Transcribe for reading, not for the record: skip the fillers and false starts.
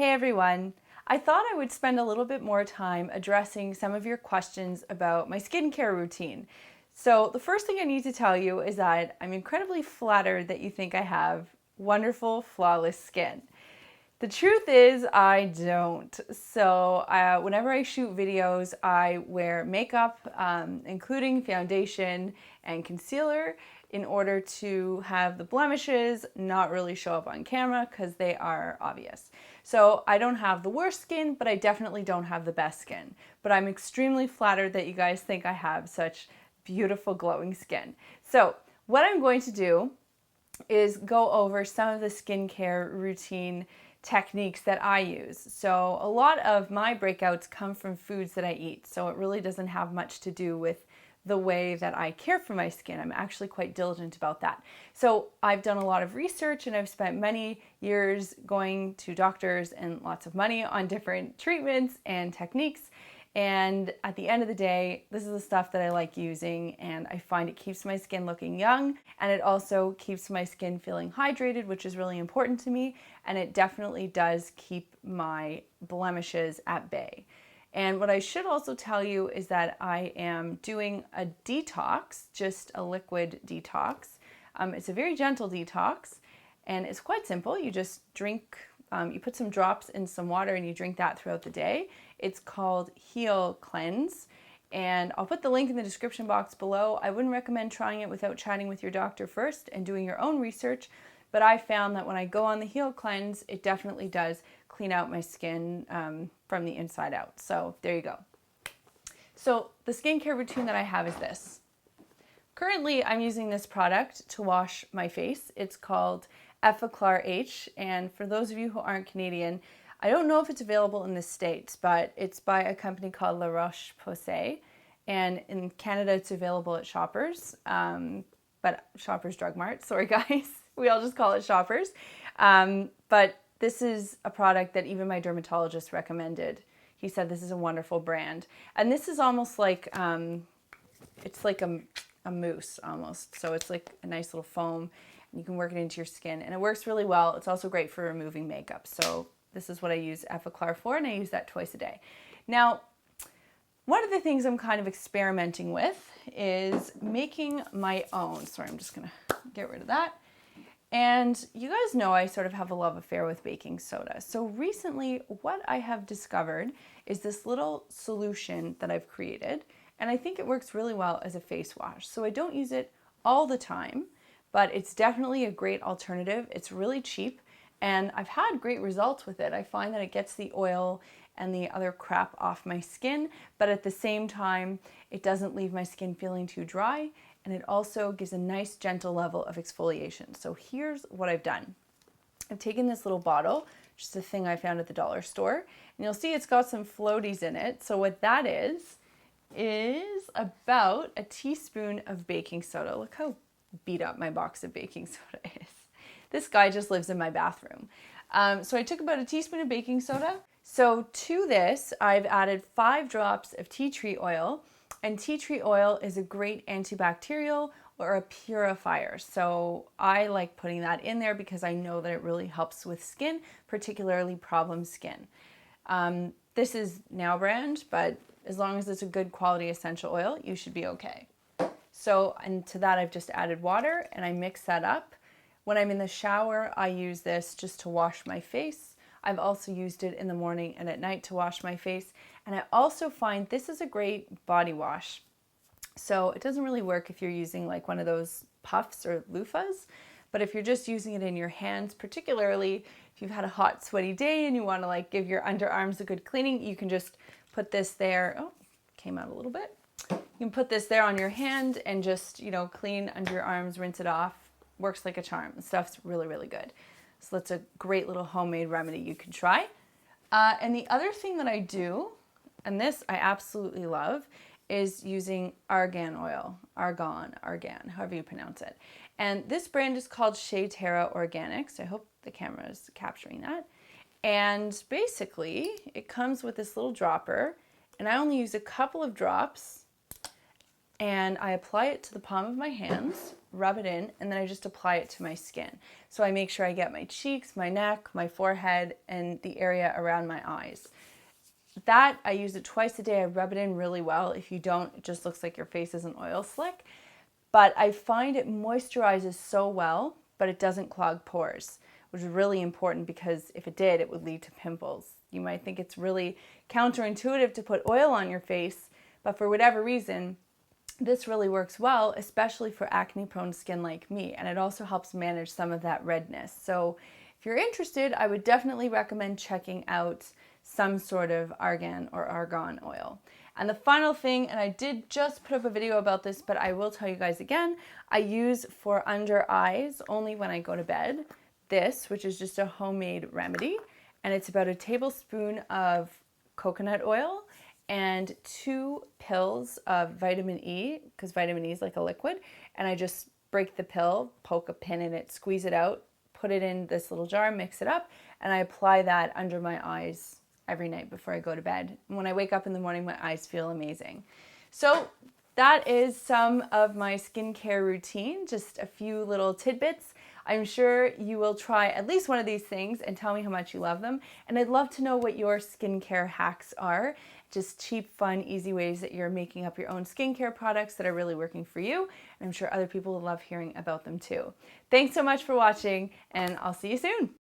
Hey everyone! I thought I would spend a little bit more time addressing some of your questions about my skincare routine. So the first thing I need to tell you is that I'm incredibly flattered that you think I have wonderful, flawless skin. The truth is I don't. So whenever I shoot videos, I wear makeup, including foundation and concealer, in order to have the blemishes not really show up on camera because they are obvious. So I don't have the worst skin, but I definitely don't have the best skin. But I'm extremely flattered that you guys think I have such beautiful glowing skin. So what I'm going to do is go over some of the skincare routine techniques that I use. So a lot of my breakouts come from foods that I eat, so it really doesn't have much to do with the way that I care for my skin. I'm actually quite diligent about that. So I've done a lot of research and I've spent many years going to doctors and lots of money on different treatments and techniques. And at the end of the day, this is the stuff that I like using, and I find it keeps my skin looking young, and it also keeps my skin feeling hydrated, which is really important to me, and it definitely does keep my blemishes at bay. And what I should also tell you is that I am doing a detox, just a liquid detox. It's a very gentle detox, and it's quite simple. You just drink, you put some drops in some water and you drink that throughout the day. It's called Heal Cleanse, and I'll put the link in the description box below. I wouldn't recommend trying it without chatting with your doctor first and doing your own research, but I found that when I go on the Heal Cleanse, it definitely does clean out my skin from the inside out. So there you go. So the skincare routine that I have is this. Currently, I'm using this product to wash my face. It's called EFFACLAR H, and for those of you who aren't Canadian, I don't know if it's available in the States, but it's by a company called Roche-Posay, and in Canada it's available at Shoppers, but Shoppers Drug Mart, sorry guys, we all just call it Shoppers. But this is a product that even my dermatologist recommended. He said this is a wonderful brand, and this is almost like, it's like a mousse almost, so it's like a nice little foam, and you can work it into your skin, and it works really well. It's also great for removing makeup, so this is what I use EFFACLAR for, and I use that twice a day. Now, one of the things I'm kind of experimenting with is making my own. Sorry, I'm just gonna get rid of that. And you guys know I sort of have a love affair with baking soda. So recently, what I have discovered is this little solution that I've created, and I think it works really well as a face wash. So I don't use it all the time, but it's definitely a great alternative. It's really cheap, and I've had great results with it. I find that it gets the oil and the other crap off my skin, but at the same time, it doesn't leave my skin feeling too dry, and it also gives a nice gentle level of exfoliation. So here's what I've done. I've taken this little bottle, just a thing I found at the dollar store, and you'll see it's got some floaties in it. So what that is about a teaspoon of baking soda. Look how beat up my box of baking soda is. This guy just lives in my bathroom. So I took about a teaspoon of baking soda. So to this, I've added 5 drops of tea tree oil, and tea tree oil is a great antibacterial or a purifier. So I like putting that in there because I know that it really helps with skin, particularly problem skin. This is Now brand, but as long as it's a good quality essential oil, you should be okay. So, and to that I've just added water and I mix that up. When I'm in the shower, I use this just to wash my face. I've also used it in the morning and at night to wash my face. And I also find this is a great body wash. So it doesn't really work if you're using like one of those puffs or loofahs, but if you're just using it in your hands, particularly if you've had a hot, sweaty day and you want to like give your underarms a good cleaning, you can just put this there. Oh, came out a little bit. You can put this there on your hand and just, you know, clean under your arms, rinse it off. Works like a charm. The stuff's really, really good. So that's a great little homemade remedy you can try. And the other thing that I do, and this I absolutely love, is using Argan Oil. Argan, however you pronounce it. And this brand is called Shea Terra Organics. I hope the camera is capturing that. And basically, it comes with this little dropper, and I only use a couple of drops, and I apply it to the palm of my hands, rub it in, and then I just apply it to my skin. So I make sure I get my cheeks, my neck, my forehead, and the area around my eyes. That, I use it twice a day. I rub it in really well. If you don't, it just looks like your face is an oil slick. But I find it moisturizes so well, but it doesn't clog pores, which is really important because if it did, it would lead to pimples. You might think it's really counterintuitive to put oil on your face, but for whatever reason, this really works well, especially for acne-prone skin like me, and it also helps manage some of that redness. So if you're interested, I would definitely recommend checking out some sort of argan or argan oil. And the final thing, and I did just put up a video about this, but I will tell you guys again, I use for under eyes only when I go to bed, this, which is just a homemade remedy, and it's about a tablespoon of coconut oil and 2 pills of vitamin E, because vitamin E is like a liquid, and I just break the pill, poke a pin in it, squeeze it out, put it in this little jar, mix it up, and I apply that under my eyes every night before I go to bed. And when I wake up in the morning, my eyes feel amazing. So that is some of my skincare routine, just a few little tidbits. I'm sure you will try at least one of these things and tell me how much you love them. And I'd love to know what your skincare hacks are. Just cheap, fun, easy ways that you're making up your own skincare products that are really working for you. And I'm sure other people will love hearing about them too. Thanks so much for watching, and I'll see you soon.